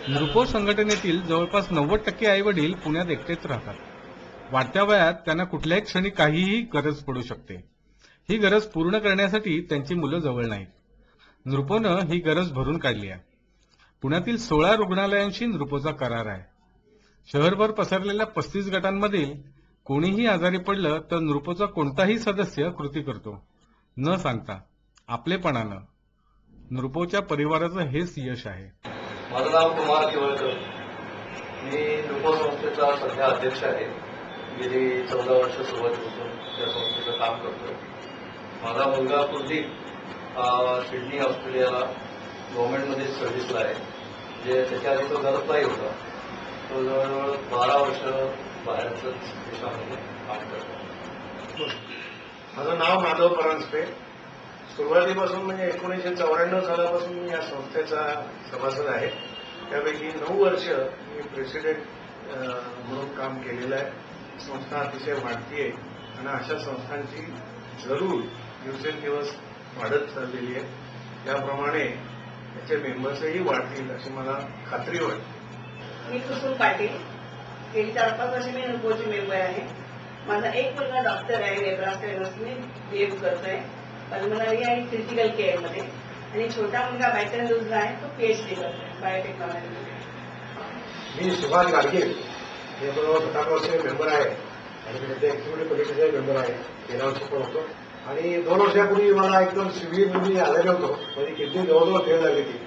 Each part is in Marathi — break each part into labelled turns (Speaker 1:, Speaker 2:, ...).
Speaker 1: नृपो संघटनेतील जवळपास 90% आईवडील पुण्यात एकटेच राहतात. वाढत्या वयात त्यांना कुठल्याही क्षणी काहीही गरज पडू शकते. ही गरज पूर्ण करण्यासाठी त्यांची मुलं जवळ नाहीत. नृपोनं ही गरज भरून काढली आहे. पुण्यातील 16 रुग्णालयांशी नृपोचा करार आहे. शहरभर पसरलेल्या 35 गटांमधील कोणीही आजारी पडलं तर नृपोचा कोणताही सदस्य कृती करतो, न सांगता आपलेपणानं. नृपोच्या परिवाराचं हेच यश आहे.
Speaker 2: माझं नाव कुमार केवळकर. मी नृपो संस्थेचा सध्या अध्यक्ष आहे. गेली 14 वर्ष सुरुवातीपासून या संस्थेचं काम करतो. माझा मुलगा कुलदीप सिडनी ऑस्ट्रेलियाला गव्हर्नमेंटमध्ये सर्व्हिसला आहे. जे त्याच्या आधी तो घरातलाही होता. तो जवळजवळ 12 वर्ष बाहेरच्या देशामध्ये काम करतो.
Speaker 3: माझं नाव माधव परांजपे. सुरुवातीपासून म्हणजे 1994 सालापासून मी या संस्थेचा सभासद आहे. त्यापैकी 9 वर्ष मी प्रेसिडेंट म्हणून काम केलेलं आहे. संस्था अतिशय वाढतीये आणि अशा संस्थांची जरूर दिवसेंदिवस वाढत चाललेली आहे. त्याप्रमाणे त्याचे मेंबर्सही वाढतील अशी मला खात्री वाटते.
Speaker 4: मी कुसुम पाटील. गेली 4-5 वर्ष मी नृपोची मेंबर आहे. माझा एक मुलगा डॉक्टर आहे, नेब्रास्का युनिव्हर्सिटीमध्ये बीएड करतोय पल्मनरी आणि क्रिटिकल केअर मध्ये, आणि छोटा मुलगा बायटनलूजला आहे, तो पीएचडी करतोय बायोटेक्नॉलॉजीमध्ये.
Speaker 3: मी सुभाष गाडगे, हे बरोबर 17 वर्ष मेंबर आहे आणि त्याचे एक्झिक्युटिव्ह कमिटीचे मेंबर आहे. 13 वर्ष पण होतो. आणि 2 वर्षापूर्वी मला एकदम सिव्हिअर मी आलेलो होतो. म्हणजे किती जवळजवळ फेल झाली ती.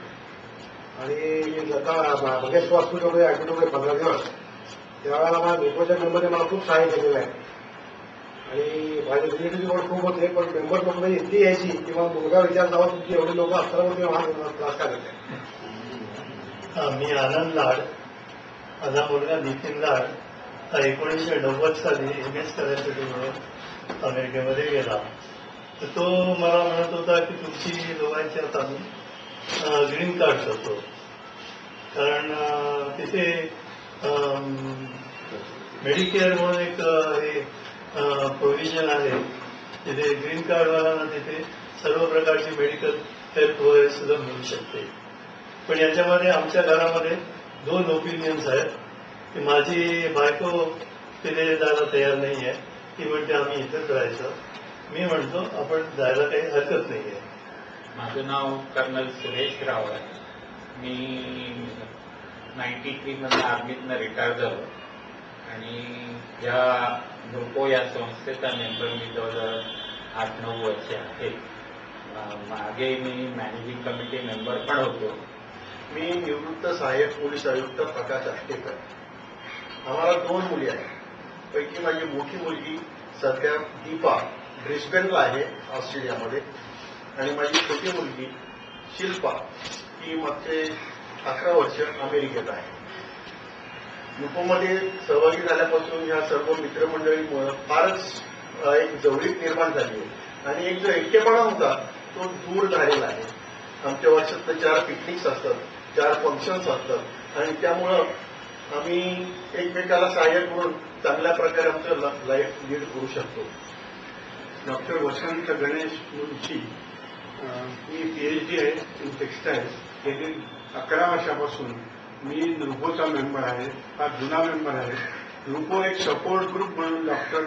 Speaker 3: आणि आता बगेश हॉस्पिटलमध्ये ऍडमिट होते 15 दिवस. त्यावेळेला मला नृपोच्या मेंबरने मला खूप सहाय्य केलेलं आहे. आणि माझे रिलेटिव्ह पण खूप होते, पण मेंबर लोक इतकी यायची किंवा मुलगा विचार जावा तुमची एवढी लोक असताना ते त्रास का देते.
Speaker 5: मी आनंद लाड. माझा मुलगा नितीन लाड हा 1990 साली MS करायसाठी म्हणून अमेरिकेमध्ये गेला. तर तो मला म्हणत होता की तुमची दोघांची आता मी ग्रीन कार्ड करतो, कारण तिथे मेडिकेअर म्हणून एक हे प्रोव्हिजन आहे. तिथे ग्रीन कार्डवाल्यांना तिथे सर्व प्रकारची मेडिकल हेल्प वगैरे सुद्धा मिळू शकते. पण याच्यामध्ये आमच्या घरामध्ये 2 ओपिनियन्स आहेत की माझी बायको तिथे जायला तयार नाही आहे. ती म्हणते आम्ही इथंच राहायचं. मी म्हणतो आपण जायला काही हरकत नाही आहे.
Speaker 6: माझं नाव कर्नल सुरेश राव आहे. मी 93 मध्ये आर्मीतनं रिटायर झालो आणि या नृपो या संस्थेचा मेंबर मी जवळजवळ 8-9 वर्षे आहे. मागे मी मॅनेजिंग कमिटी मेंबर पण होतो.
Speaker 3: मी निवृत्त सहाय्यक पोलीस आयुक्त प्रकाश आष्टेकर. आम्हाला 2 मुली आहेत. पैकी माझी मोठी मुलगी सध्या दीपा ब्रिस्बेनला आहे ऑस्ट्रेलियामध्ये, आणि माझी छोटी मुलगी शिल्पा ही मागचे 11 वर्ष अमेरिकेत आहे. नृपोमध्ये सहभागी झाल्यापासून ह्या सर्व मित्रमंडळीमुळे फारच एक जवळीक निर्माण झाली आहे आणि एक जो एकटेपणा होता तो दूर झालेला आहे. आमच्या वर्षात 4 पिकनिक्स असतात, 4 फंक्शन्स असतात आणि त्यामुळं आम्ही एकमेकाला सहाय्य करून चांगल्या प्रकारे आमचं लाईफ लीड करू शकतो.
Speaker 7: डॉक्टर वसंत गणेश मुंशी. मी PhD आहे इन टेक्सटाईल्स. गेली 11 वर्षापासून मी नृपोचा मेंबर आहे. हा जुना मेंबर आहे. नृपो एक सपोर्ट ग्रुप म्हणून डॉक्टर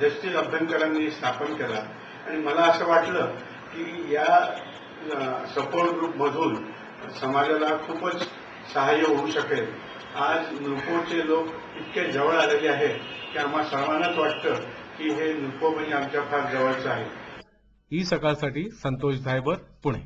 Speaker 7: जस्टिस अभ्यंकरांनी स्थापन केला आणि मला असं वाटलं की या सपोर्ट ग्रुपमधून समाजाला खूपच सहाय्य होऊ शकेल. आज नृपोचे लोक इतके जवळ आलेले आहेत की आम्हा सर्वांनाच वाटतं की हे नृपो म्हणजे आमच्या फार जवळचं आहे.
Speaker 1: ई सकाळसाठी संतोष धायबर, पुणे.